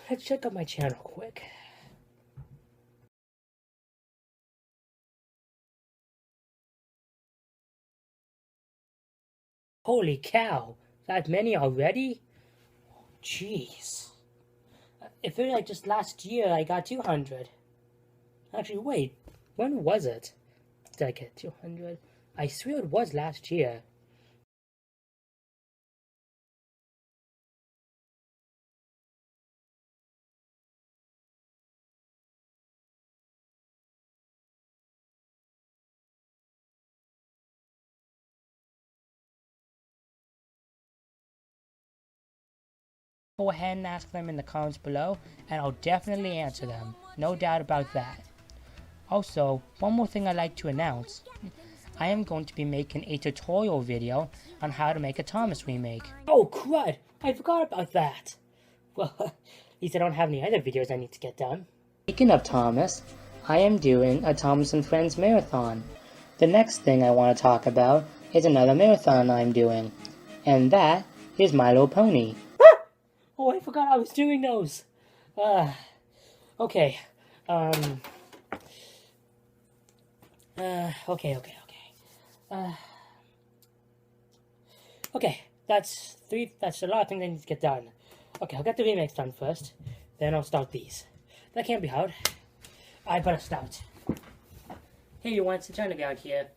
Let's check out my channel quick. Holy cow, that many already? Jeez. It feels like just last year I got 200. Actually, wait, when was it? Did I get 200? I swear it was last year. Go ahead and ask them in the comments below, and I'll definitely answer them. No doubt about that. Also, one more thing I'd like to announce. I am going to be making a tutorial video on how to make a Thomas remake. Oh crud! I forgot about that! Well, at least I don't have any other videos I need to get done. Speaking of Thomas, I am doing a Thomas and Friends marathon. The next thing I want to talk about is another marathon I'm doing, and that is My Little Pony. Oh, I forgot I was doing those. Okay. Okay. Okay, that's a lot of things I need to get done. Okay, I'll get the remakes done first, then I'll start these. That can't be hard. I better start. Hey everyone, it's Johnny out here.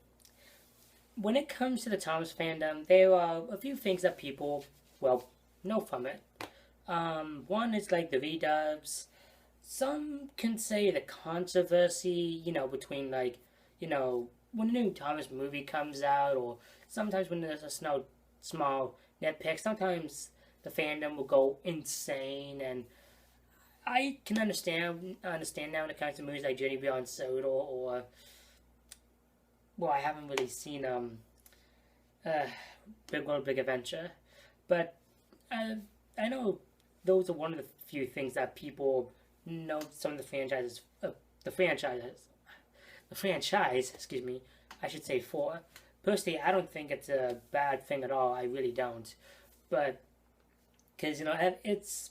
When it comes to the Thomas fandom, there are a few things that people, well, know from it. One is like the redubs. Some can say the controversy, between when a new Thomas movie comes out, or sometimes when there's a small nitpick, sometimes the fandom will go insane, and I can understand now when it comes to movies like Journey Beyond Soda, or well, I haven't really seen Big World Big Adventure, but I know those are one of the few things that people know some of the franchise, excuse me, I should say for. Personally, I don't think it's a bad thing at all. I really don't. But, because, it's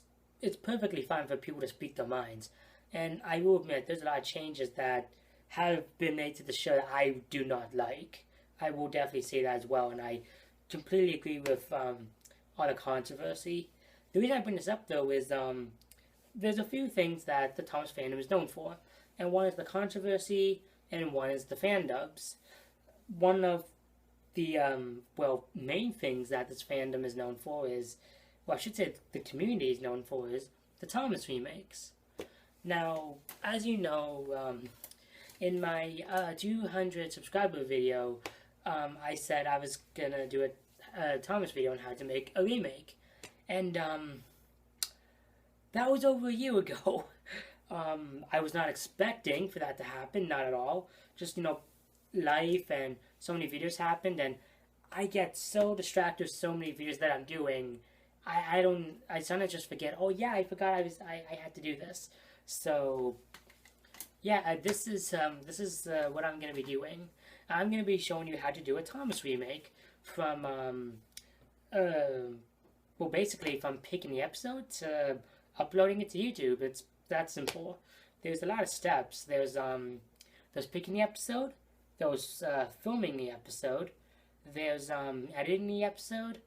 perfectly fine for people to speak their minds. And I will admit, there's a lot of changes that have been made to the show that I do not like. I will definitely say that as well. And I completely agree with all the controversy. The reason I bring this up, though, is there's a few things that the Thomas fandom is known for. And one is the controversy, and one is the fan dubs. One of the, main things that this fandom is known for is, well, I should say the community is known for is the Thomas remakes. Now, as you know, in my 200 subscriber video, I said I was gonna do a Thomas video on how to make a remake. And, that was over a year ago. I was not expecting for that to happen, not at all. Just, life and so many videos happened, and I get so distracted with so many videos that I'm doing. I sometimes just forget, oh yeah, I forgot I had to do this. So, yeah, this is what I'm going to be doing. I'm going to be showing you how to do a Thomas remake from, well, basically from picking the episode to uploading it to YouTube. It's that simple. There's a lot of steps. There's picking the episode, there's filming the episode, there's editing the episode,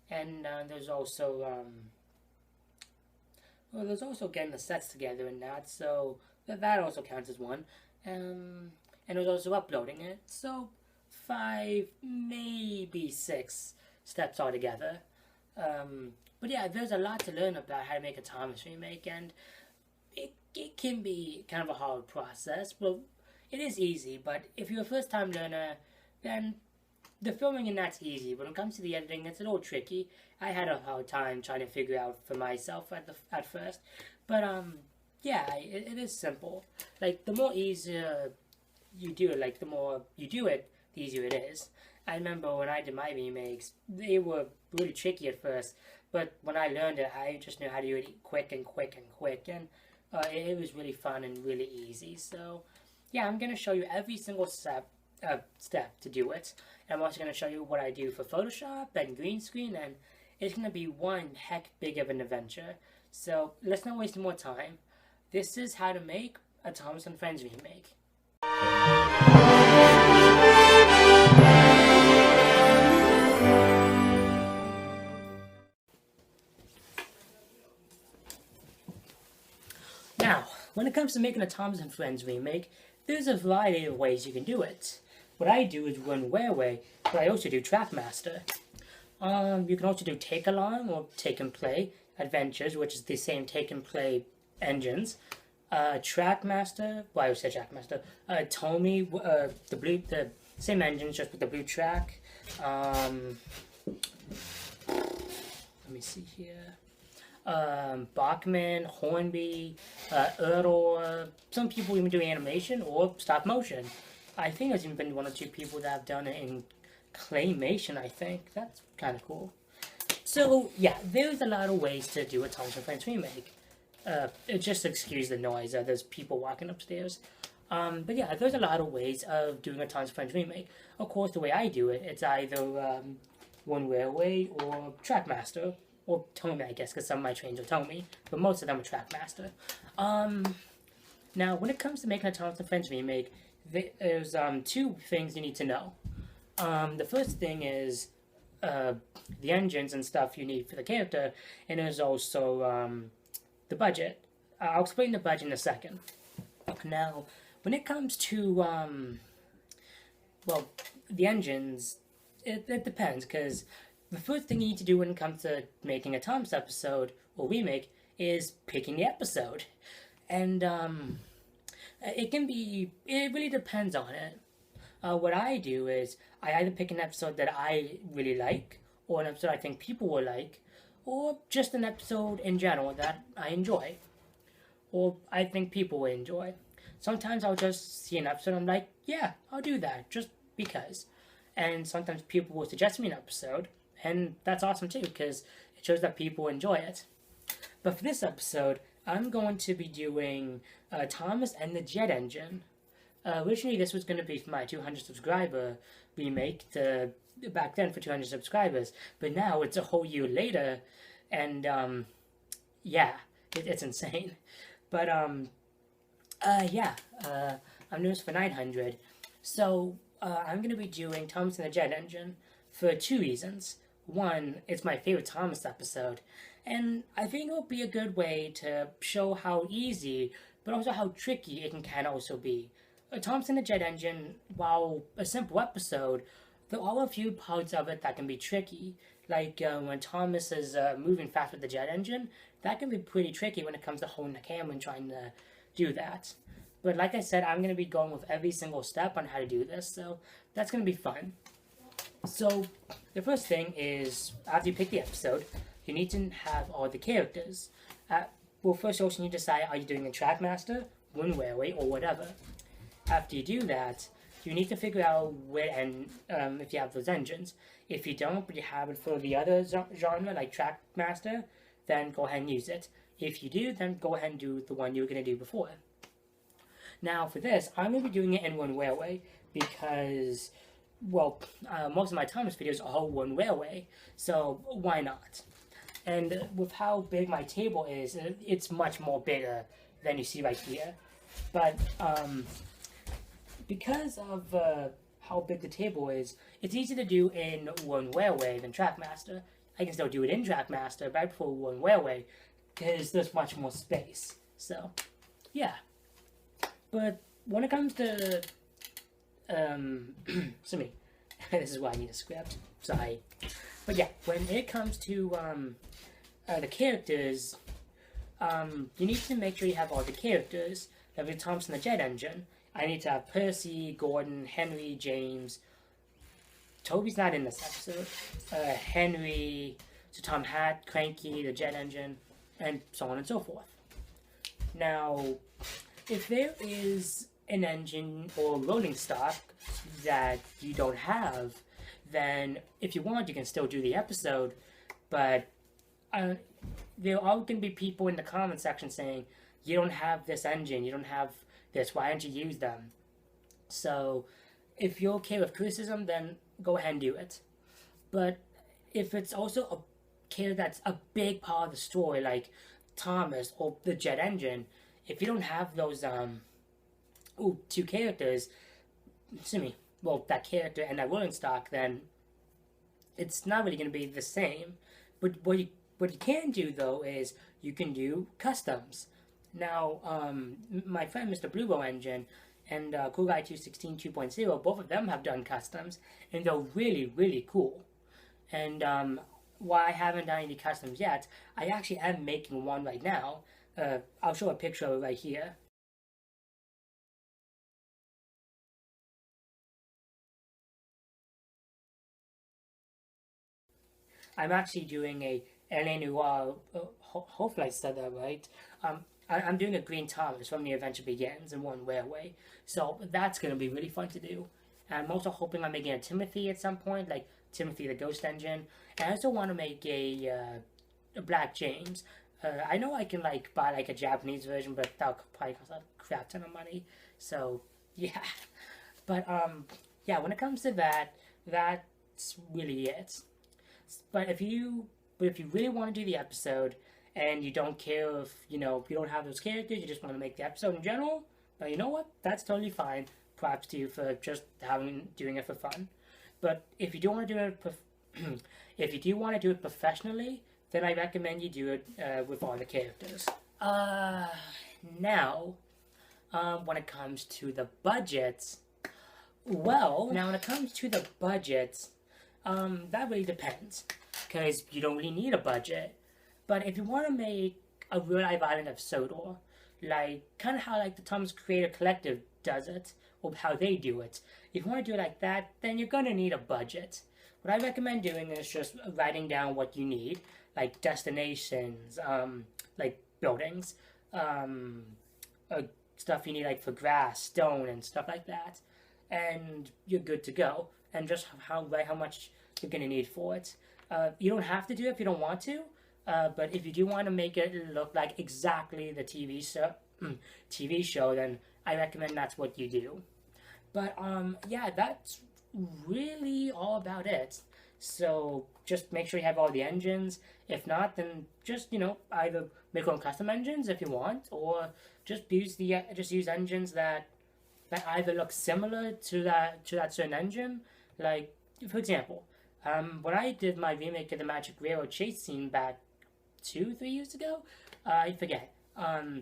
and there's also getting the sets together and that. So that also counts as one. And there's also uploading it. So 5, maybe 6 steps altogether. But yeah, there's a lot to learn about how to make a Thomas remake, and it can be kind of a hard process. Well, it is easy, but if you're a first-time learner, then the filming and that's easy. When it comes to the editing, it's a little tricky. I had a hard time trying to figure out for myself at first, but yeah, it is simple. Like, the more easier you do it, like the more you do it, the easier it is. I remember when I did my remakes, they were really tricky at first, but when I learned it, I just knew how to do it quick, and it was really fun and really easy. So yeah, I'm going to show you every single step to do it. And I'm also going to show you what I do for Photoshop and green screen, and it's going to be one heck big of an adventure. So let's not waste more time. This is how to make a Thomas and Friends remake. Now, when it comes to making a Thomas and Friends remake, there's a variety of ways you can do it. What I do is run Railway, but I also do Trackmaster. You can also do Take Along or Take and Play Adventures, which is the same Take and Play engines. Trackmaster, well, I would say Trackmaster. Tomy, the same engines, just with the blue track. Let me see here. Bachman, Hornby, Erdor. Some people even do animation or stop motion. I think there's even been one or two people that have done it in claymation, I think. That's kind of cool. So, yeah, there's a lot of ways to do a Thomas and Friends remake. Just excuse the noise, there's people walking upstairs. But yeah, there's a lot of ways of doing a Thomas and Friends remake. Of course, the way I do it, it's either One Railway or Trackmaster. Or Tomy, I guess, because some of my trains are Tomy, but most of them are Trackmaster. Now, when it comes to making a Thomas and Friends remake, there's two things you need to know. The first thing is the engines and stuff you need for the character, and there's also the budget. I'll explain the budget in a second. Now, when it comes to well, the engines, it depends, because the first thing you need to do when it comes to making a Thomas episode or remake is picking the episode. And it really depends on it. What I do is I either pick an episode that I really like, or an episode I think people will like, or just an episode in general that I enjoy, or I think people will enjoy. Sometimes I'll just see an episode and I'm like, yeah, I'll do that, just because. And sometimes people will suggest me an episode, and that's awesome too, because it shows that people enjoy it. But for this episode, I'm going to be doing Thomas and the Jet Engine. Originally, this was going to be for my 200 subscriber remake back then for 200 subscribers. But now it's a whole year later, and yeah, it's insane. But yeah, I'm doing this for 900. So I'm going to be doing Thomas and the Jet Engine for two reasons. One, it's my favorite Thomas episode, and I think it'll be a good way to show how easy, but also how tricky it can also be. Thomas and the Jet Engine, while a simple episode, there are a few parts of it that can be tricky. Like when Thomas is moving fast with the jet engine, that can be pretty tricky when it comes to holding the camera and trying to do that. But like I said, I'm going to be going with every single step on how to do this, so that's going to be fun. So, the first thing is, after you pick the episode, you need to have all the characters. Well, first you also need to decide, are you doing a Trackmaster, One Railway, or whatever. After you do that, you need to figure out if you have those engines. If you don't, but you have it for the other genre, like Trackmaster, then go ahead and use it. If you do, then go ahead and do the one you were going to do before. Now, for this, I'm going to be doing it in One Railway, because, well, most of my Thomas videos are all One Railway, so why not? And with how big my table is, it's much more bigger than you see right here. But because of how big the table is, it's easy to do in One Railway than Trackmaster. I can still do it in Trackmaster, but I prefer One Railway because there's much more space. So, yeah. But when it comes to excuse me, this is why I need a script. Sorry. But yeah, when it comes to the characters, you need to make sure you have all the characters. Like with Thomas and the Jet Engine, I need to have Percy, Gordon, Henry, James. Toby's not in this episode. Henry, so Tom Hat, Cranky, the Jet Engine, and so on and so forth. Now, if there is an engine or loading stock that you don't have, then if you want, you can still do the episode, but there are going to be people in the comment section saying, you don't have this engine, you don't have this, why don't you use them? So, if you're okay with criticism, then go ahead and do it. But if it's also a character that's a big part of the story, like Thomas or the jet engine, if you don't have those two characters, excuse me, well, that character and that rolling stock, then it's not really going to be the same. But what you can do though is you can do customs. Now, my friend Mr. Bluebow Engine and Cool Guy 216 2.0, both of them have done customs, and they're really, really cool. And while I haven't done any customs yet, I actually am making one right now. I'll show a picture of it right here. I'm actually doing a LA Noir, hopefully I said that right. I'm doing a Green Thomas from The Adventure Begins in one railway, so that's going to be really fun to do. And I'm also hoping I'm making a Timothy at some point, like Timothy the Ghost Engine. And I also want to make a Black James. I know I can like buy like a Japanese version, but that'll probably cost a crap ton of money. So yeah, but yeah, when it comes to that, that's really it. But if you really want to do the episode and you don't care if you don't have those characters, you just want to make the episode in general, but you know what? That's totally fine. Props to you for just doing it for fun. But if you do want to do it, if you do want to do it professionally, then I recommend you do it with all the characters. Now, when it comes to the budgets, that really depends, because you don't really need a budget. But if you want to make a real life island of Sodor, like kind of how like the Thomas Creator Collective does it, or how they do it, if you want to do it like that, then you're gonna need a budget. What I recommend doing is just writing down what you need, like destinations, like buildings, stuff you need like for grass, stone, and stuff like that, and you're good to go. And just write how much you're gonna need for it. You don't have to do it if you don't want to, but if you do want to make it look like exactly the TV show, then I recommend that's what you do. But yeah, that's really all about it. So just make sure you have all the engines. If not, then just either make your own custom engines if you want, or just use engines that either look similar to that certain engine. Like for example, when I did my remake of the Magic Railroad chase scene back 2-3 years ago, I forget. I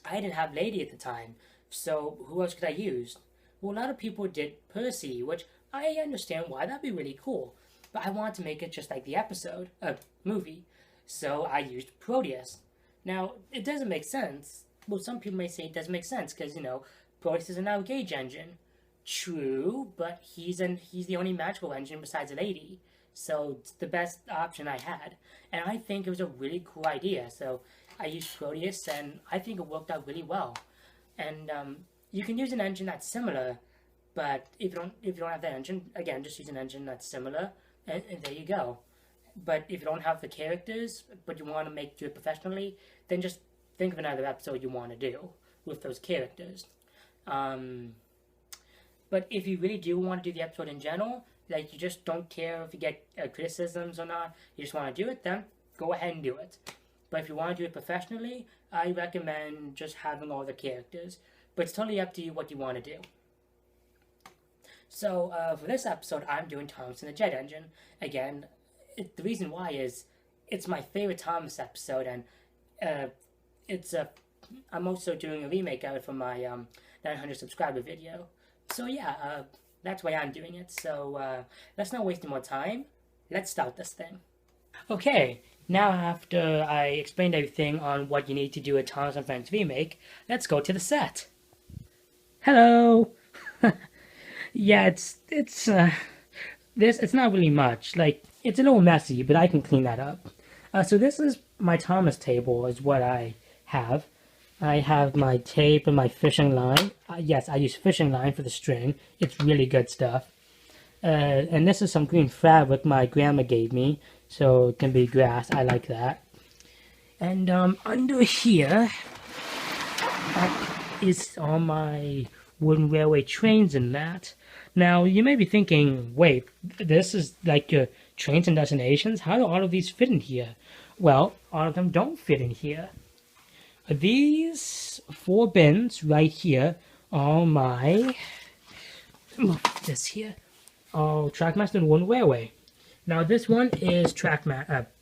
didn't have Lady at the time, so who else could I use? Well, a lot of people did Percy, which I understand why, that'd be really cool. But I wanted to make it just like the movie, so I used Proteus. Now, it doesn't make sense. Well, some people may say it doesn't make sense because, Proteus is an out-gauge engine. True, but he's the only magical engine besides Lady, so it's the best option I had. And I think it was a really cool idea, so I used Proteus, and I think it worked out really well. And you can use an engine that's similar, but if you don't have that engine, again, just use an engine that's similar, and there you go. But if you don't have the characters, but you want to do it professionally, then just think of another episode you want to do with those characters. But if you really do want to do the episode in general, like you just don't care if you get criticisms or not, you just want to do it, then go ahead and do it. But if you want to do it professionally, I recommend just having all the characters. But it's totally up to you what you want to do. So for this episode, I'm doing Thomas and the Jet Engine. Again, the reason why is it's my favorite Thomas episode, and I'm also doing a remake of it for my 900 subscriber video. So yeah, that's why I'm doing it. So let's not waste any more time. Let's start this thing. Okay, now after I explained everything on what you need to do a Thomas and Friends remake, let's go to the set. Hello. Yeah, it's not really much. Like, it's a little messy, but I can clean that up. So this is my Thomas table, is what I have. I have my tape and my fishing line. Yes, I use fishing line for the string. It's really good stuff. And this is some green fabric my grandma gave me, so it can be grass. I like that. And under here is all my wooden railway trains and that. Now, you may be thinking, wait, this is like your trains and destinations? How do all of these fit in here? well, all of them don't fit in here. These 4 bins right here are my, this here, Trackmaster and One Railway. Now this one is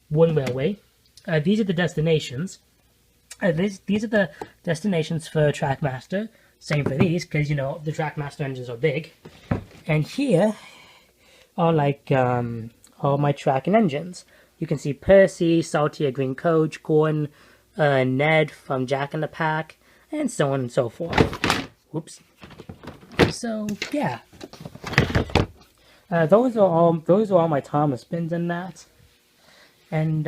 One Railway. These are the destinations. These are the destinations for Trackmaster. Same for these, because, you know, the Trackmaster engines are big. And here are, like, all my tracking engines. You can see Percy, Salty, a Green Coach, Gordon, Ned from Jack in the Pack, and so on and so forth. Whoops. So, yeah. Those are all my Thomas bins in that. And,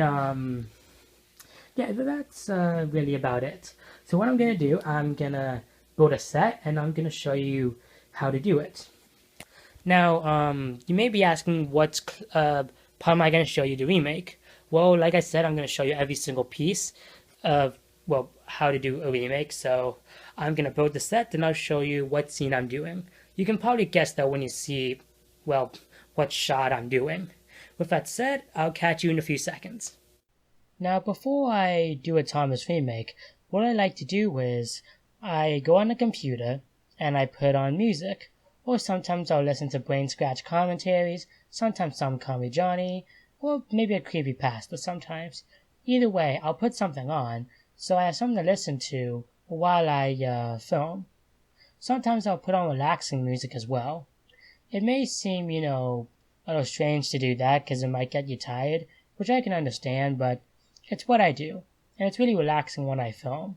yeah, that's really about it. So what I'm going to do, I'm going to build a set, and I'm going to show you how to do it. Now, you may be asking what part am I going to show you to remake? Well, like I said, I'm going to show you every single piece of, well, how to do a remake. So I'm going to build the set, then I'll show you what scene I'm doing. You can probably guess that when you see, well, what shot I'm doing. With that said, I'll catch you in a few seconds. Now, before I do a Thomas remake, what I like to do is I go on the computer and I put on music, or sometimes I'll listen to brain scratch commentaries, sometimes some Call Me Johnny, or maybe a creepypasta sometimes. Either way, I'll put something on, so I have something to listen to while I film. Sometimes I'll put on relaxing music as well. It may seem, you know, a little strange to do that because it might get you tired, which I can understand, but it's what I do, and it's really relaxing when I film.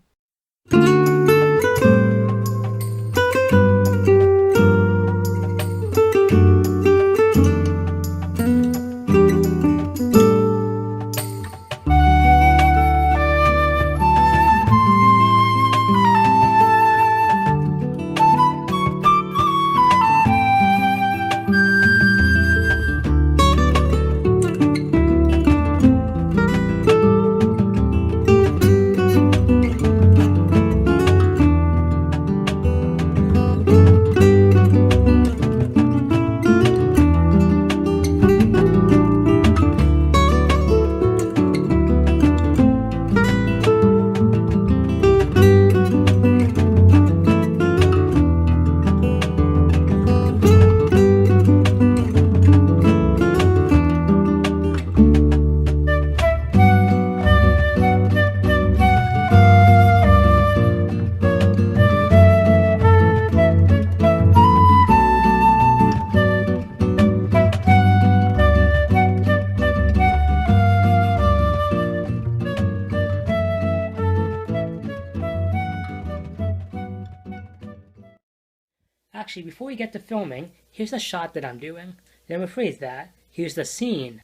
Actually, before we get to filming, here's the shot that I'm doing. Let me rephrase that. Here's the scene.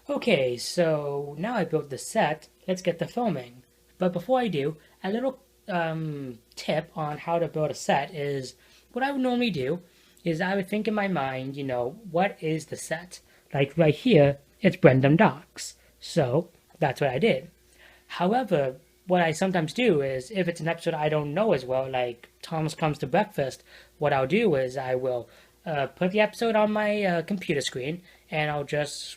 Okay, so now I built the set, let's get to filming. But before I do, a little tip on how to build a set is, what I would normally do is I would think in my mind, you know, what is the set? Like right here, it's Brendam Docks. So that's what I did. However, what I sometimes do is, if it's an episode I don't know as well, like Thomas Comes to Breakfast, what I'll do is I will put the episode on my computer screen, and I'll just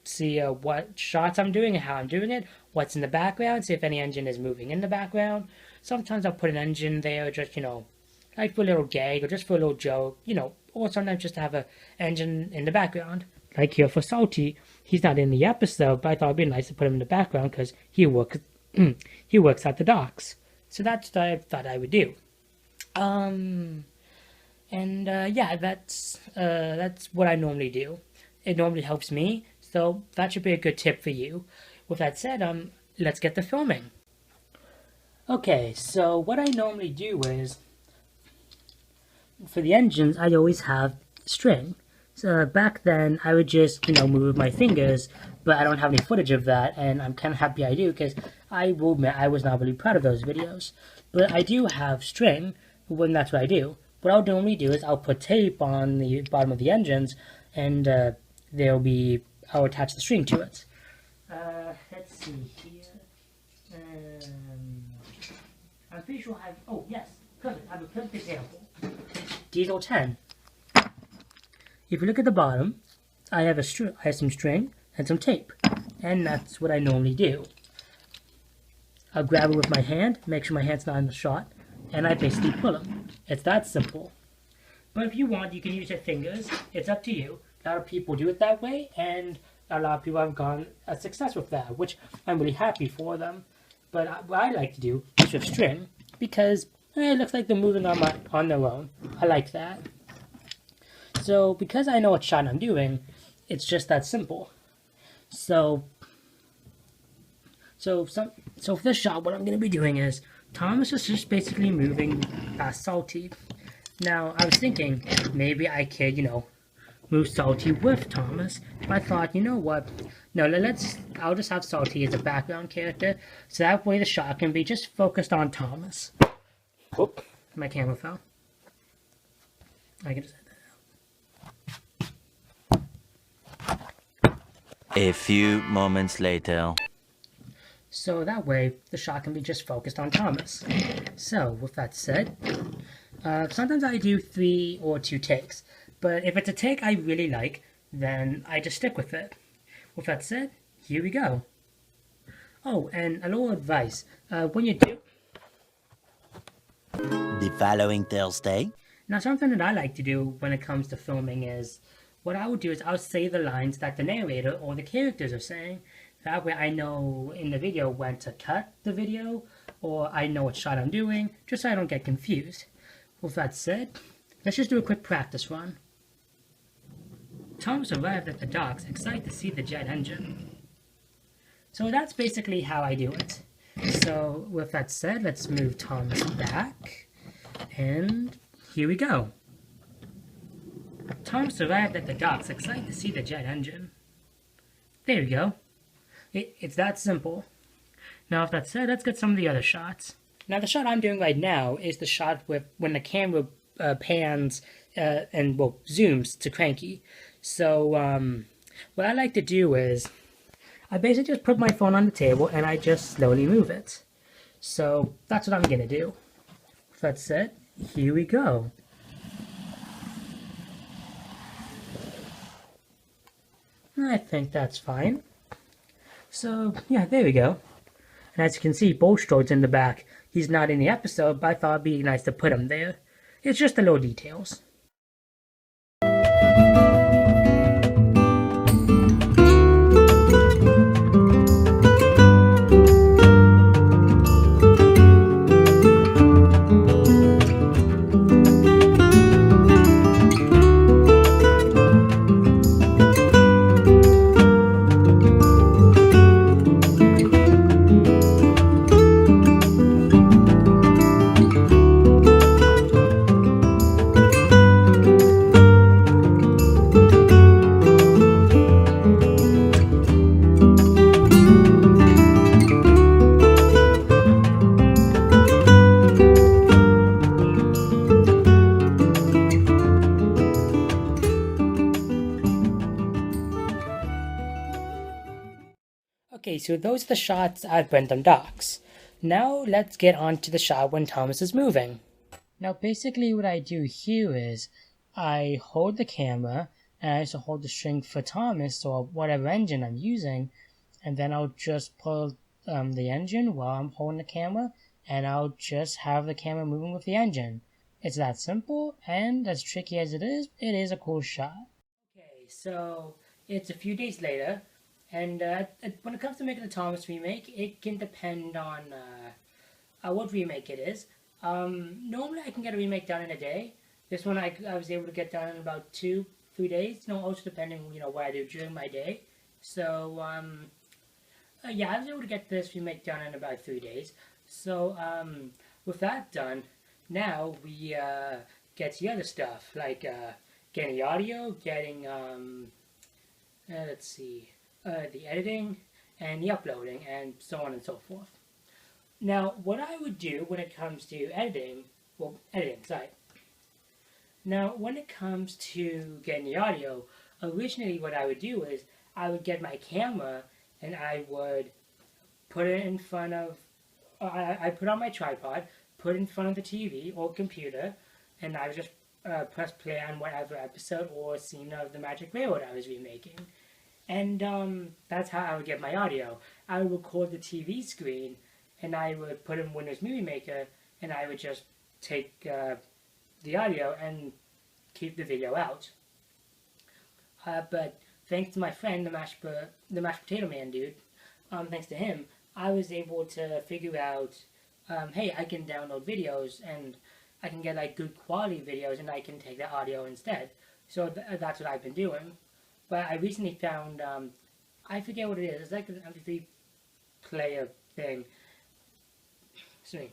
see what shots I'm doing and how I'm doing it, what's in the background, see if any engine is moving in the background. Sometimes I'll put an engine there just, you know, like for a little gag or just for a little joke, you know, or sometimes just to have an engine in the background. Like here for Salty, he's not in the episode, but I thought it'd be nice to put him in the background because he works at the docks. So that's what I thought I would do. Yeah, that's what I normally do. It normally helps me, so that should be a good tip for you. With that said, let's get to filming. Okay, so what I normally do is, for the engines, I always have string. So back then, I would just, you know, move my fingers, but I don't have any footage of that, and I'm kind of happy I do, because I will admit I was not really proud of those videos. But I do have string, when that's what I do. What I'll normally do is I'll put tape on the bottom of the engines, and I'll attach the string to it. Let's see here. I'm pretty sure I have, oh yes, perfect, I have a perfect example. Diesel 10. If you look at the bottom, I have some string and some tape. and that's what I normally do. I'll grab it with my hand, make sure my hand's not in the shot, and I basically pull them. It's that simple. But if you want, you can use your fingers. It's up to you. A lot of people do it that way, and a lot of people have gone a success with that, which I'm really happy for them. But what I like to do is with string, because it looks like they're moving on their own. I like that. So because I know what shot I'm doing, it's just that simple. So for this shot, what I'm going to be doing is Thomas is just basically moving past Salty. Now, I was thinking maybe I could, move Salty with Thomas. But I thought, you know what? No, I'll just have Salty as a background character, so that way the shot can be just focused on Thomas. Oop, my camera fell. I can just edit that out. A few moments later. So that way, the shot can be just focused on Thomas. So, with that said, sometimes I do 3 or 2 takes. But if it's a take I really like, then I just stick with it. With that said, here we go. Oh, and a little advice. When you do... The following Thursday. Now, something that I like to do when it comes to filming is... What I would do is I'll say the lines that the narrator or the characters are saying. That way I know in the video when to cut the video, or I know what shot I'm doing, just so I don't get confused. With that said, let's just do a quick practice run. Thomas arrived at the docks, excited to see the jet engine. So that's basically how I do it. So with that said, let's move Thomas back, and here we go. Thomas arrived at the docks, excited to see the jet engine. There we go. It's that simple. Now, with that said, let's get some of the other shots. Now, the shot I'm doing right now is the shot with when the camera pans and zooms to Cranky. So, what I like to do is I basically just put my phone on the table and I just slowly move it. So that's what I'm gonna do. With that said, here we go. I think that's fine. So, yeah, there we go. And as you can see, Bolstrode's in the back. He's not in the episode, but I thought it'd be nice to put him there. It's just the little details. Okay, so those are the shots at Brentham Docks. Now let's get on to the shot when Thomas is moving. Now basically what I do here is I hold the camera and I also hold the string for Thomas or whatever engine I'm using, and then I'll just pull the engine while I'm holding the camera, and I'll just have the camera moving with the engine. It's that simple, and as tricky as it is a cool shot. Okay, so it's a few days later. And when it comes to making a Thomas remake, it can depend on what remake it is. Normally I can get a remake done in a day. This one I was able to get done in about 2-3 days. Also depending, what I do during my day. So, yeah, I was able to get this remake done in about 3 days. So, with that done, now we get the other stuff, like getting the audio, getting, let's see, the editing, and the uploading, and so on and so forth. Now, what I would do when it comes to editing. Now, when it comes to getting the audio, originally what I would do is I would get my camera and I would put it in front of, I put on my tripod, put it in front of the TV or computer, and I would just press play on whatever episode or scene of the Magic Railroad I was remaking. And that's how I would get my audio. I would record the TV screen, and I would put in Windows Movie Maker, and I would just take the audio and keep the video out. But thanks to my friend, the mashed potato man dude, thanks to him, I was able to figure out, hey, I can download videos and I can get like good quality videos, and I can take the audio instead. So that's what I've been doing. But I recently found, I forget what it is. It's like an MP3 player thing. Excuse me.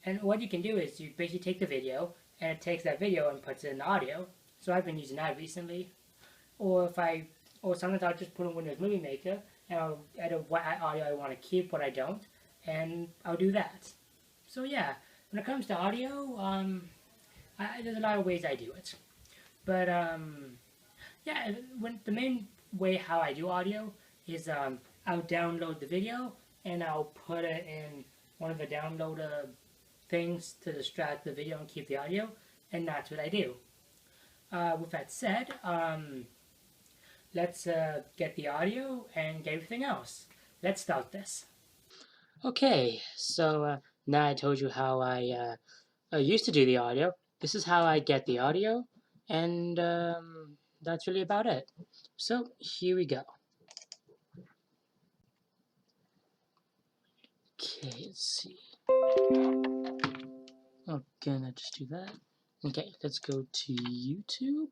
And what you can do is you basically take the video, and it takes that video and puts it in the audio. So I've been using that recently. Or sometimes I'll just put in Windows Movie Maker, and I'll edit what audio I want to keep, what I don't, and I'll do that. So yeah, when it comes to audio, there's a lot of ways I do it. But yeah, when the main way how I do audio is I'll download the video and I'll put it in one of the downloader things to distract the video and keep the audio, and that's what I do. With that said, let's get the audio and get everything else. Let's start this. Okay, so now I told you how I used to do the audio. This is how I get the audio, and that's really about it. So here we go. Okay, let's see. Okay, let's just do that. Okay, let's go to YouTube.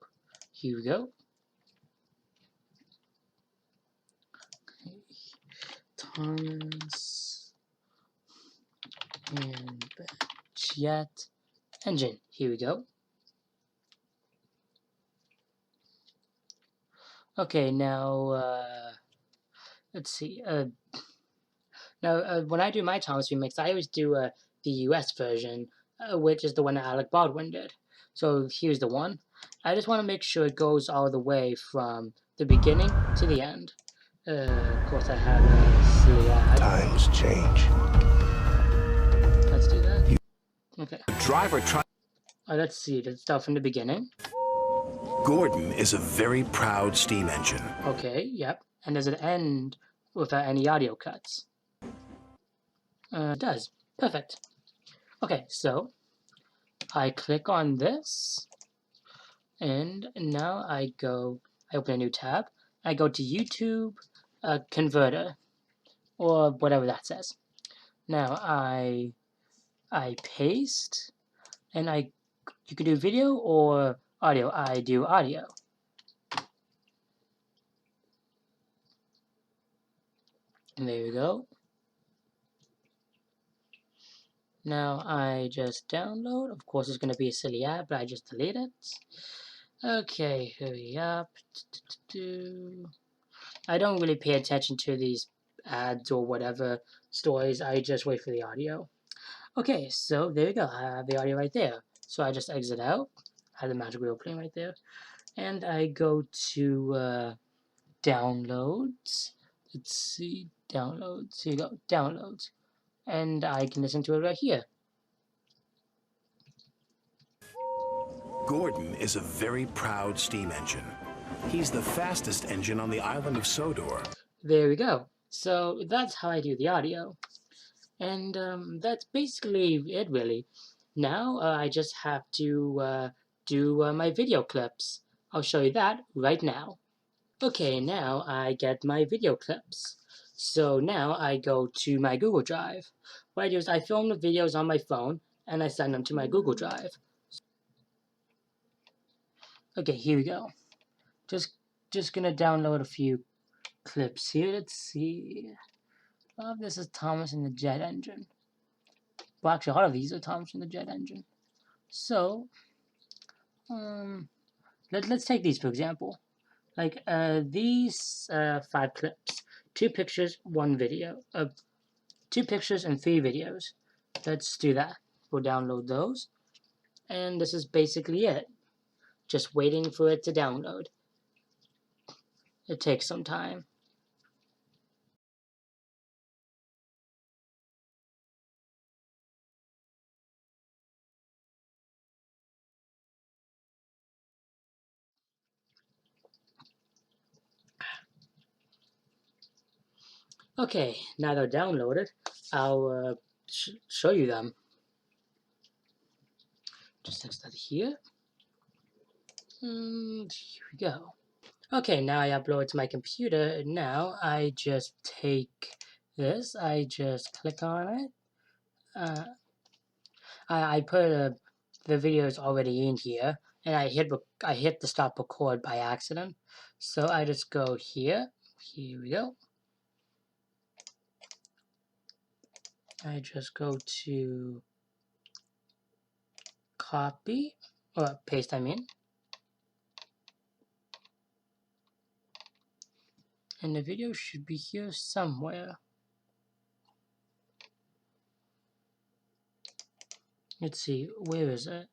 Here we go. Okay, Thomas and Jet Engine. Here we go. Okay, now let's see. Now, when I do my Thomas remix, I always do the US version, which is the one that Alec Baldwin did. So here's the one. I just want to make sure it goes all the way from the beginning to the end. Of course, I have a silly ad. Times change. Let's do that. Okay. Driver Let's see. Let's start from the beginning. Gordon is a very proud steam engine. Okay, yep. And does it end without any audio cuts? It does. Perfect. Okay, so I click on this, and now I open a new tab. I go to YouTube Converter, or whatever that says. Now I paste, and you can do video or audio. I do audio. And there you go. Now I just download. Of course, it's going to be a silly ad, but I just delete it. Okay, hurry up. I don't really pay attention to these ads or whatever stories. I just wait for the audio. Okay, so there you go. I have the audio right there. So I just exit out. I have the magic wheel playing right there. And I go to downloads. Let's see, downloads. Here you go, downloads. And I can listen to it right here. Gordon is a very proud steam engine. He's the fastest engine on the island of Sodor. There we go. So that's how I do the audio. And that's basically it, really. Now I just have to do my video clips. I'll show you that right now. Okay, now I get my video clips. So now I go to my Google Drive. What I do is I film the videos on my phone and I send them to my Google Drive. Okay, here we go. Just gonna download a few clips here. Let's see. This is Thomas and the Jet Engine. Well, actually, all of these are Thomas and the Jet Engine. So, let's take these for example. Like these 5 clips, 2 pictures, 1 video, 2 pictures and 3 videos. Let's do that. We'll download those, and this is basically it. Just waiting for it to download. It takes some time. Okay, now they're downloaded. I'll show you them. Just text that here. And here we go. Okay, now I upload it to my computer. Now I just take this. I just click on it. Uh, I put the videos already in here, and I hit the stop record by accident. So I just go here. Here we go. I just go to copy or paste. I mean, and the video should be here somewhere. Let's see, where is it?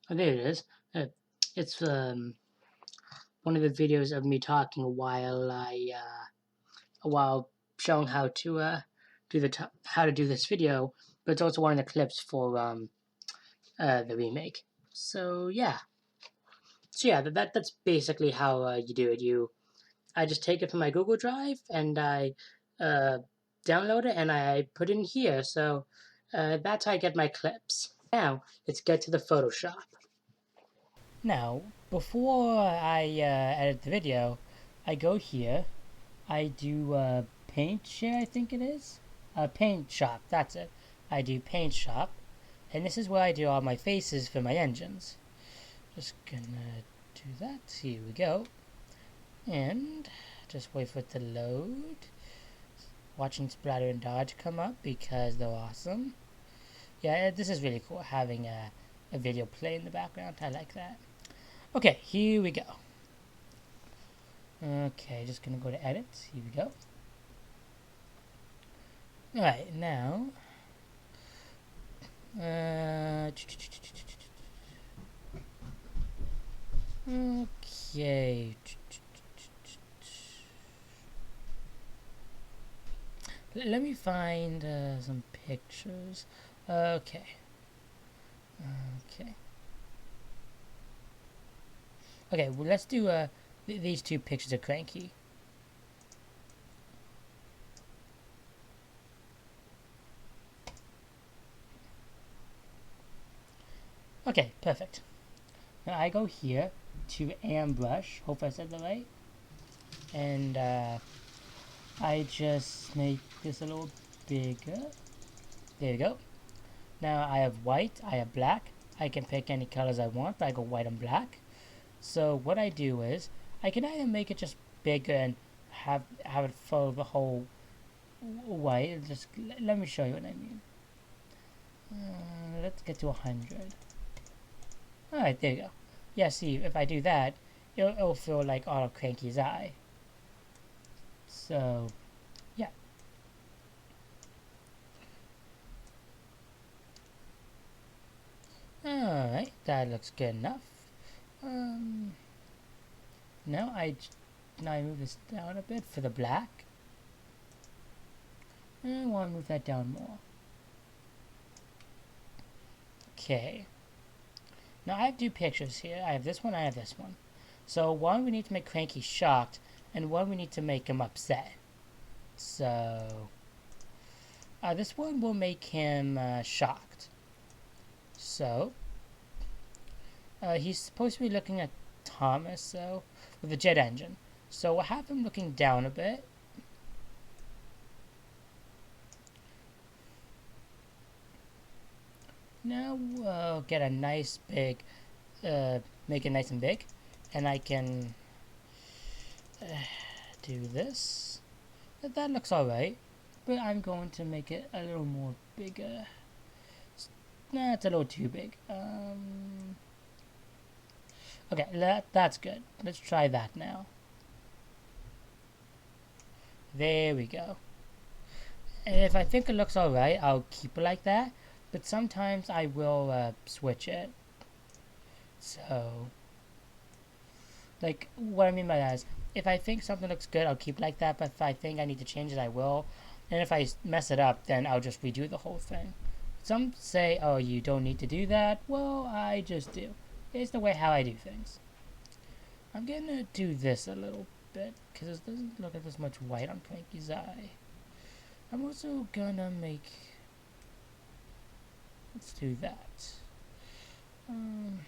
Oh, there it is. It's one of the videos of me talking while showing how to how to do this video, but it's also one of the clips for the remake. So yeah, that's basically how you do it. I just take it from my Google Drive and I uh, download it and I put it in here. So that's how I get my clips. Now let's get to the Photoshop. Now, before I edit the video, I go here. I do Paint Share, I think it is. Paint Shop, that's it. I do Paint Shop, and this is where I do all my faces for my engines. Just gonna do that. Here we go. And just wait for it to load. Watching Splatter and Dodge come up because they're awesome. Yeah, this is really cool having a video play in the background. I like that. Okay, here we go. Okay, just gonna go to edit. Here we go. Alright, now okay. Let me find some pictures. Okay. Okay, well, let's do these two pictures of Cranky. Okay, perfect. Now I go here to Airbrush. Hope I said that right. And I just make this a little bigger. There we go. Now I have white, I have black. I can pick any colors I want, but I go white and black. So what I do is, I can either make it just bigger and have it follow the whole white. Just let me show you what I mean. Let's get to 100. Alright, there you go. Yeah, see, if I do that, it'll feel like all of Cranky's eye. So, yeah. Alright, that looks good enough. Now I move this down a bit for the black. And I want to move that down more. Okay. Now I have two pictures here. I have this one, I have this one. So one we need to make Cranky shocked, and one we need to make him upset. So this one will make him shocked. So he's supposed to be looking at Thomas, so with the jet engine. So we'll have him looking down a bit. Now we'll get a nice big, make it nice and big, and I can do this. That looks alright, but I'm going to make it a little more bigger. Nah, it's a little too big. Okay, that's good. Let's try that now. There we go. And if I think it looks alright, I'll keep it like that. But sometimes I will switch it. So, like, what I mean by that is, if I think something looks good, I'll keep it like that. But if I think I need to change it, I will. And if I mess it up, then I'll just redo the whole thing. Some say, oh, you don't need to do that. Well, I just do. It's the way how I do things. I'm gonna do this a little bit because it doesn't look like there's much white on Cranky's eye. I'm also gonna make. Let's do that. Let's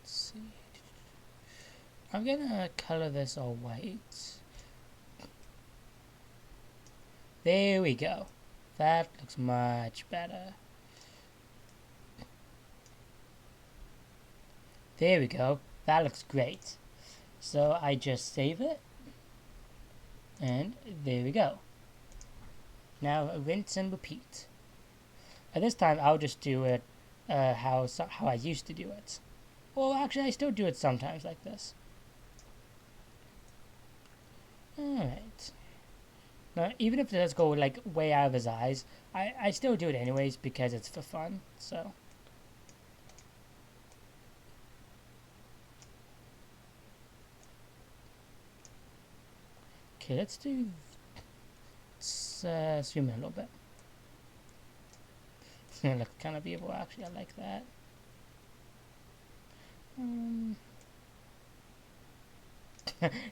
see. I'm gonna color this all white. There we go. That looks much better. There we go. That looks great. So I just save it. And there we go. Now rinse and repeat. At this time I'll just do it how I used to do it. Well, actually I still do it sometimes like this. Alright. Now, even if it does go like way out of his eyes, I still do it anyways because it's for fun, so. Okay, let's zoom in a little bit. It's gonna look kind of evil actually, I like that.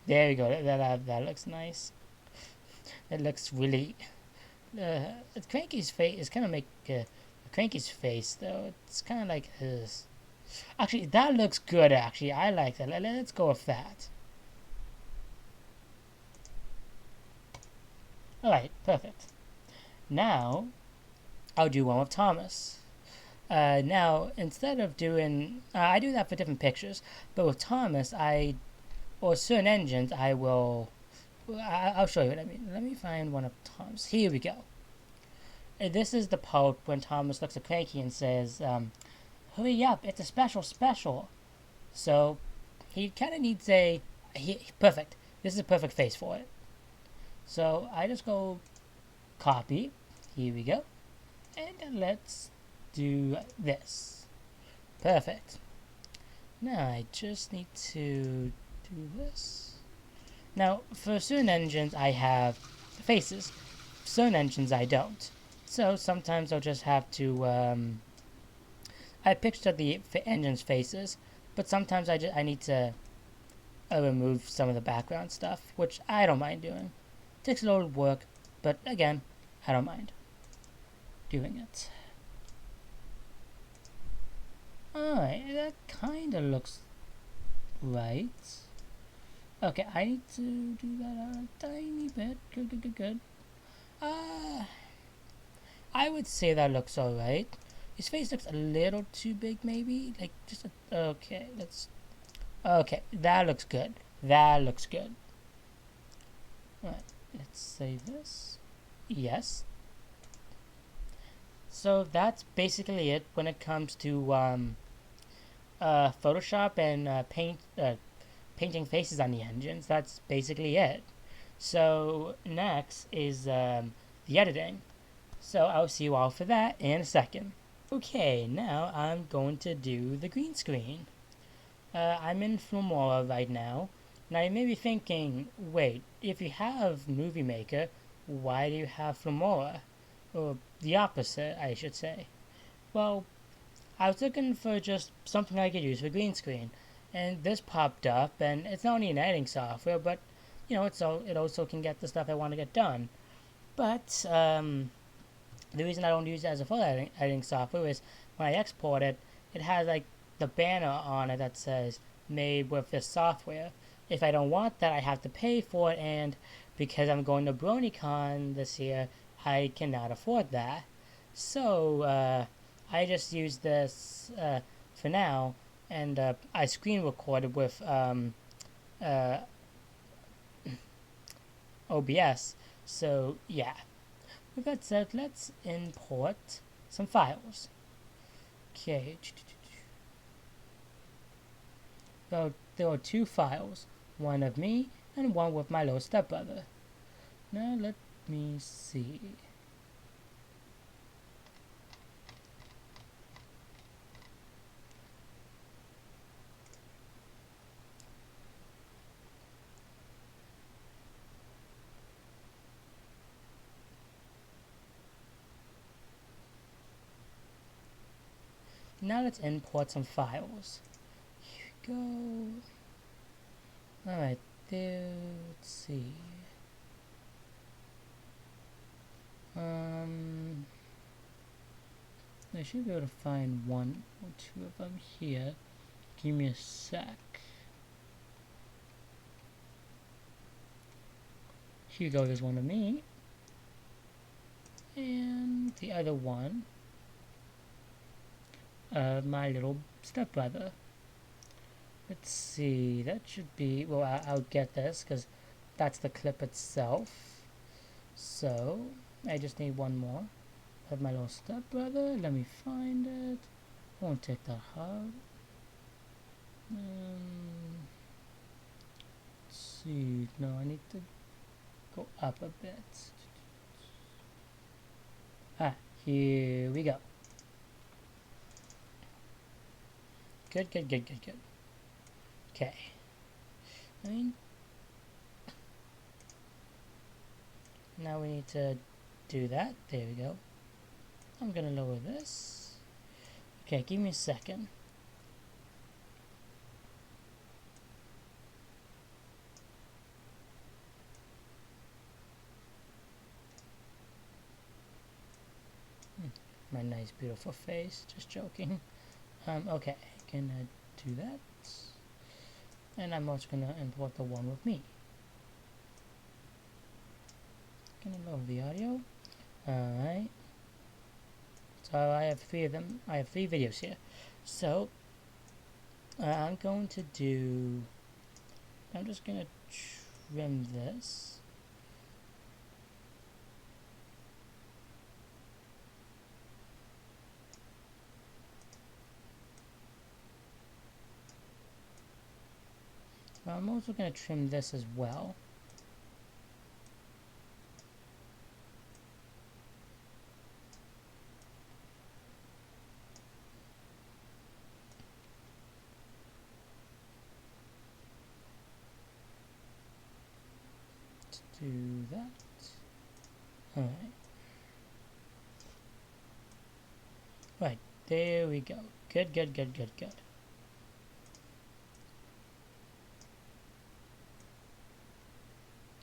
There we go, that looks nice. It looks really. Cranky's face is kind of make Cranky's face though. It's kind of like his. Actually, that looks good. Actually, I like that. Let's go with that. All right, perfect. Now, I'll do one with Thomas. Now, instead of doing, I do that for different pictures, but with Thomas, or certain engines, I'll show you what I mean. Let me find one of Tom's. Here we go. This is the part when Thomas looks at Cranky and says, hurry up, it's a special. So, he kind of needs perfect. This is a perfect face for it. So, I just go copy. Here we go. And let's do this. Perfect. Now, I just need to do this. Now, for certain engines, I have faces. Certain engines, I don't. So, sometimes I'll just have to, I picture the engine's faces, but sometimes I need to remove some of the background stuff, which I don't mind doing. Takes a little work, but again, I don't mind doing it. Alright, that kind of looks right. Okay, I need to do that a tiny bit. Good. I would say that looks alright. His face looks a little too big, maybe. Like, okay, okay, that looks good. Alright, let's save this. Yes. So that's basically it when it comes to Photoshop and painting faces on the engines. That's basically it. So next is the editing. So I'll see you all for that in a second. Okay, now I'm going to do the green screen. I'm in Filmora right now. Now you may be thinking, wait, if you have Movie Maker, why do you have Filmora? Or the opposite, I should say. Well, I was looking for just something I could use for green screen, and this popped up, and it's not only an editing software, but you know, it also can get the stuff I want to get done. But the reason I don't use it as a full editing software is when I export it, it has like the banner on it that says made with this software. If I don't want that, I have to pay for it, and because I'm going to BronyCon this year, I cannot afford that. So I just use this for now, and I screen recorded with OBS. So yeah. With that said, let's import some files. Okay. So there are two files, one of me and one with my little stepbrother. Now let me see. Now let's import some files. Here we go. Alright, there, let's see. I should be able to find one or two of them here. Give me a sec. Here we go, there's one of me. And the other one, my little stepbrother. Let's see, that should be, well, I'll get this because that's the clip itself. So, I just need one more of my little stepbrother. Let me find it. Won't take that hard. Let's see, no, I need to go up a bit. Here we go. Good. Okay. Now we need to do that. There we go. I'm gonna lower this. Okay, give me a second. My nice beautiful face, just joking. Okay, gonna do that. And I'm also gonna import the one with me. Gonna lower the audio. Alright. So I have three of them. I have 3 videos here. So I'm going to do, I'm just gonna trim this. I'm also going to trim this as well. Let's do that. Alright. Right, there we go. Good.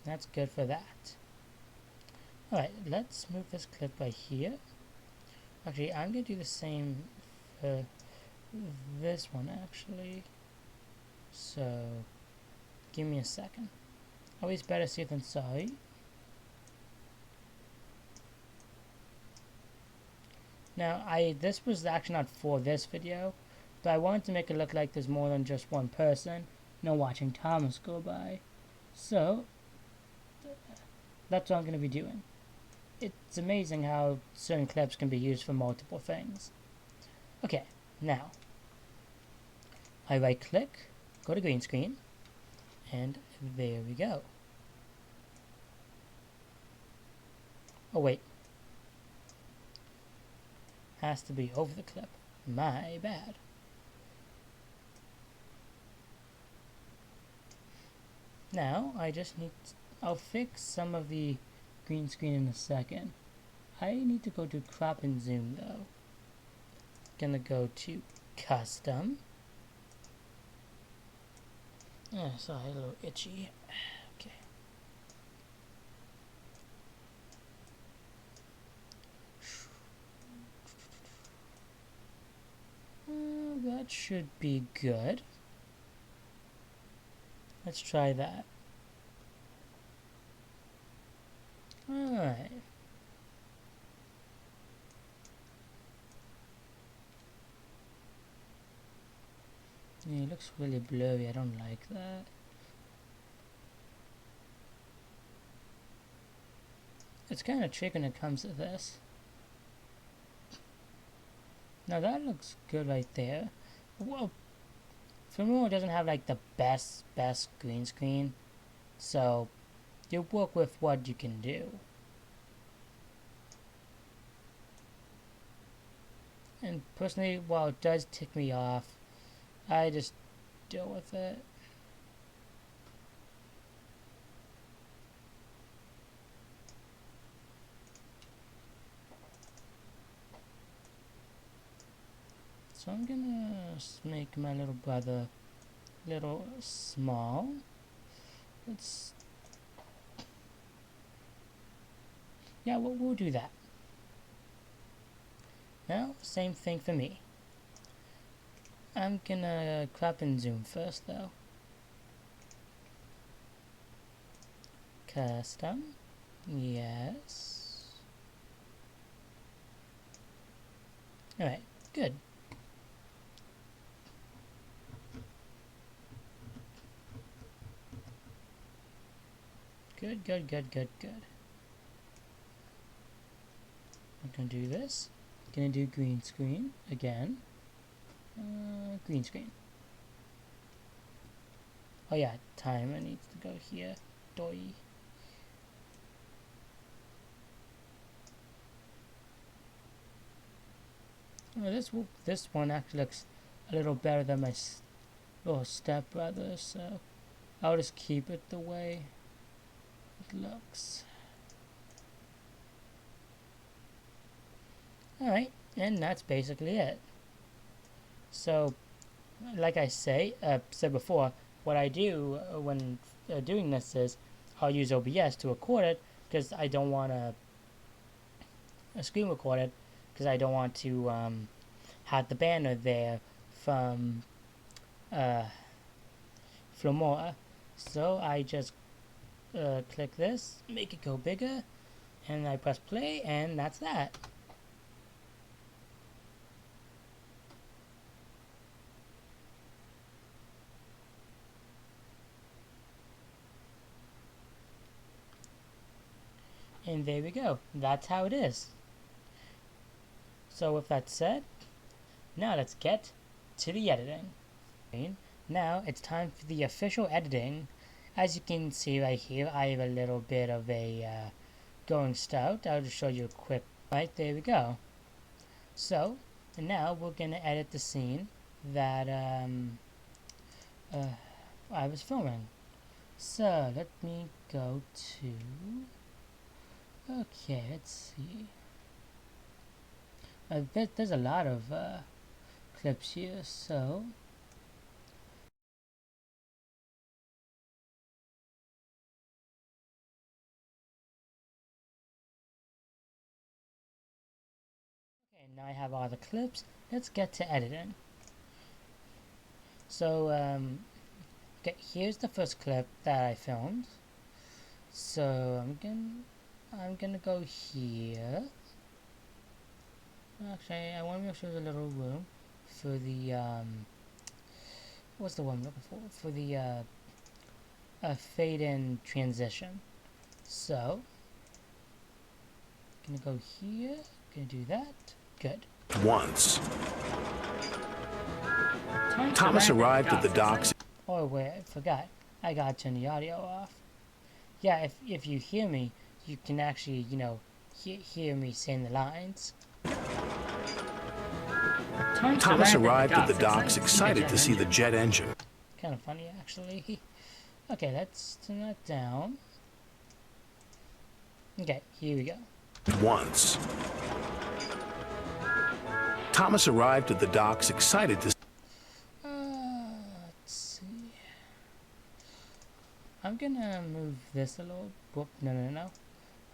That's good for that. Alright, let's move this clip right here. Actually, I'm going to do the same for this one, actually. So, give me a second. Always better safe than sorry. Now, this was actually not for this video, but I wanted to make it look like there's more than just one person, watching Thomas go by. So, that's what I'm going to be doing. It's amazing how certain clips can be used for multiple things. Okay, now, I right click, go to green screen, and there we go. Oh wait, has to be over the clip, my bad. Now, I just need to, I'll fix some of the green screen in a second. I need to go to crop and zoom though. Gonna go to custom. Sorry, a little itchy. Okay. That should be good. Let's try that. Alright. Yeah, it looks really blurry. I don't like that. It's kind of tricky when it comes to this. Now that looks good right there. Well, Filmora doesn't have like the best green screen, so you work with what you can do. And personally, while it does tick me off, I just deal with it. So I'm gonna make my little brother a little small. Yeah, we'll do that. Now, same thing for me. I'm gonna crop and zoom first though. Custom. Yes. Alright, good. Good, good, good, good, good. I'm gonna do this. Gonna do green screen again. Green screen. Oh yeah, timer needs to go here. Doi. Oh, this one actually looks a little better than my little stepbrother, so I'll just keep it the way it looks. Alright, and that's basically it. So, like I said before, what I do when doing this is I'll use OBS to record it because I don't want to screen record it because I don't want to have the banner there from Flomora. So I just click this, make it go bigger, and I press play, and that's that. And there we go. That's how it is. So with that said, now let's get to the editing. Now it's time for the official editing. As you can see right here, I have a little bit of a going start. I'll just show you a quick. Right, there we go. So now we're gonna edit the scene that I was filming. So let me go to. Okay, let's see. There's a lot of clips here, so okay, now I have all the clips. Let's get to editing. So okay, here's the first clip that I filmed. So I'm gonna go here. Actually, I want to make sure there's a little room for the what's the one I'm looking for? For the fade in transition. So gonna go here, gonna do that. Good. Once. Thomas arrived at the docks. Oh wait, I forgot. I gotta turn the audio off. Yeah, if you hear me, you can actually, you know, hear me saying the lines. Thomas arrived at the docks excited to see the jet engine. Kind of funny, actually. Okay, let's turn that down. Okay, here we go. Once. Thomas arrived at the docks excited to Let's see. I'm gonna move this a little. Whoop, no.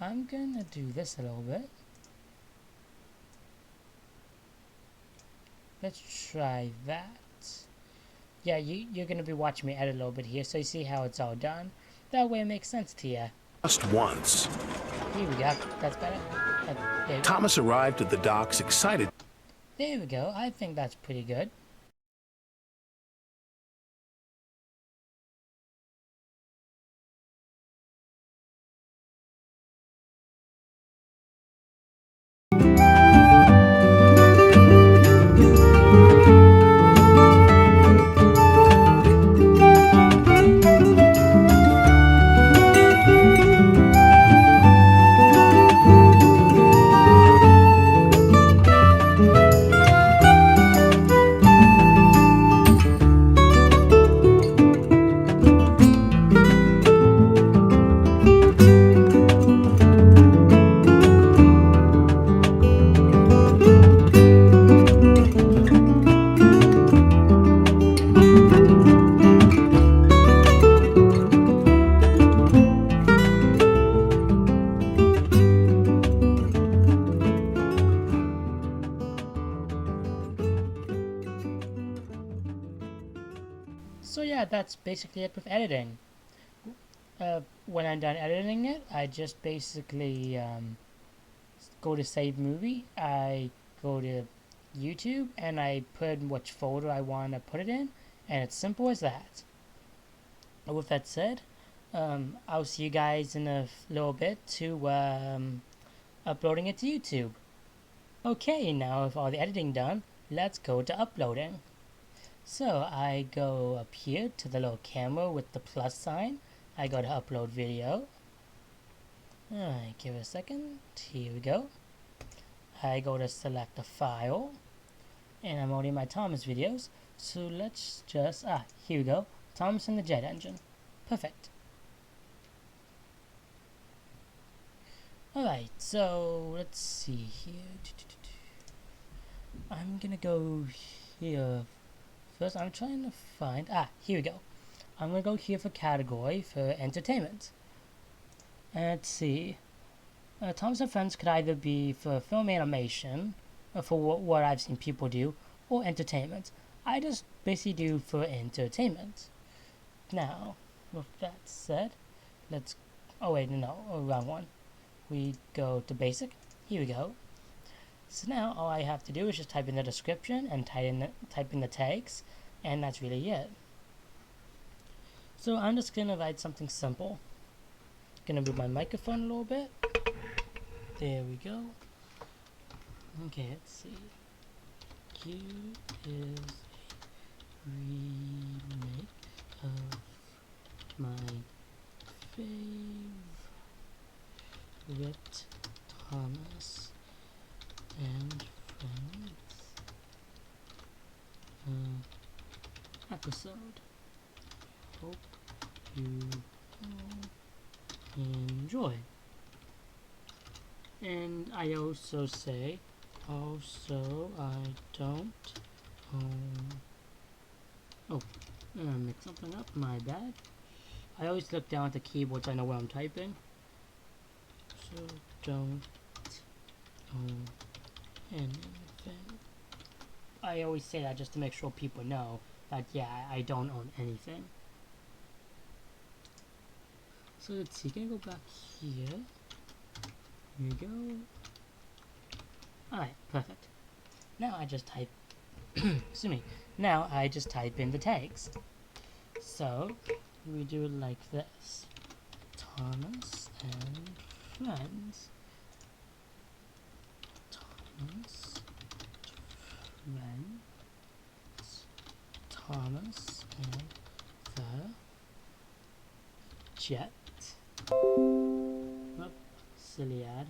I'm gonna do this a little bit. Let's try that. Yeah, you're gonna be watching me edit a little bit here, so you see how it's all done. That way it makes sense to you. just once. Here we go. That's better. Thomas arrived at the docks excited. There we go. I think that's pretty good. that's basically it with editing. When I'm done editing it, I just basically go to save movie. I go to YouTube and I put which folder I want to put it in, and it's simple as that. With that said, I'll see you guys in a little bit to uploading it to YouTube. Okay, now with all the editing done, let's go to uploading. So I go up here to the little camera with the plus sign. I go to upload video. Alright, give it a second. Here we go. I go to select a file. And I'm loading my Thomas videos. So let's just, here we go. Thomas and the Jet Engine. Perfect. Alright, so let's see here. I'm gonna go here. First, I'm trying to find, here we go. I'm gonna go here for category for entertainment. And let's see. Thomas and Friends could either be for film animation, or for what I've seen people do, or entertainment. I just basically do for entertainment. Now, with that said, let's, oh wait, no, wrong one. We go to basic. Here we go. So now all I have to do is just type in the description and type in the tags, and that's really it. So I'm just gonna write something simple. Gonna move my microphone a little bit. There we go. Okay, let's see. Here is a remake of my favorite Thomas and Friends episode. Hope you all enjoy. And I also say, I don't mix something up, my bad. I always look down at the keyboard so I know where I'm typing. So don't own anything. I always say that just to make sure people know that, yeah, I don't own anything. So let's see, can I go back here? Here we go. Alright, perfect. Now I just type, excuse me, now I just type in the tags. So, we do it like this. Thomas and Friends. Thomas, Friends. Thomas and the Jet. Oop, silly ad.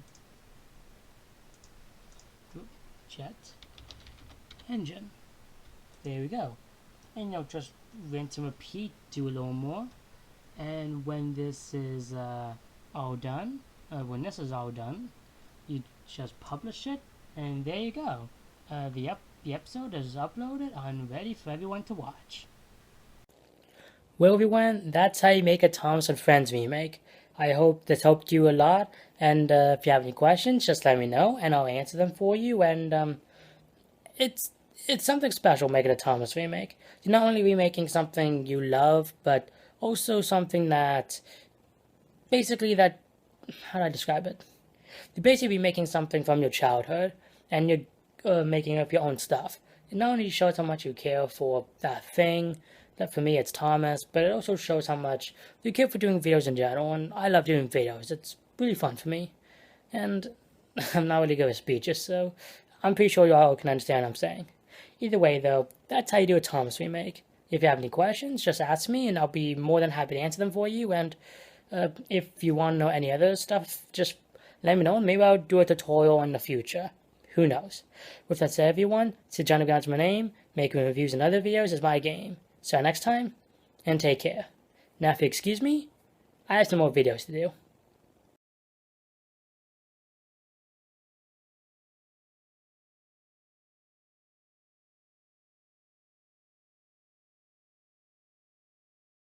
Jet Engine. There we go. And just rinse and repeat, do a little more. And when this is all done, you just publish it, and there you go. The episode is uploaded and ready for everyone to watch. Well, everyone, that's how you make a Thomas and Friends remake. I hope this helped you a lot, and if you have any questions, just let me know, and I'll answer them for you. And it's something special making a Thomas remake. You're not only remaking something you love, but also something that, basically how do I describe it? You're basically making something from your childhood, and you're making up your own stuff. It not only shows how much you care for that thing, that for me it's Thomas, but it also shows how much you care for doing videos in general, and I love doing videos. It's really fun for me. And I'm not really good with speeches, so I'm pretty sure you all can understand what I'm saying. Either way, though, that's how you do a Thomas remake. If you have any questions, just ask me, and I'll be more than happy to answer them for you. And if you want to know any other stuff, just let me know, and maybe I'll do a tutorial in the future. Who knows? With that said, everyone, John Gun's my name. Making reviews and other videos is my game. So next time, and take care. Now, if you excuse me, I have some more videos to do.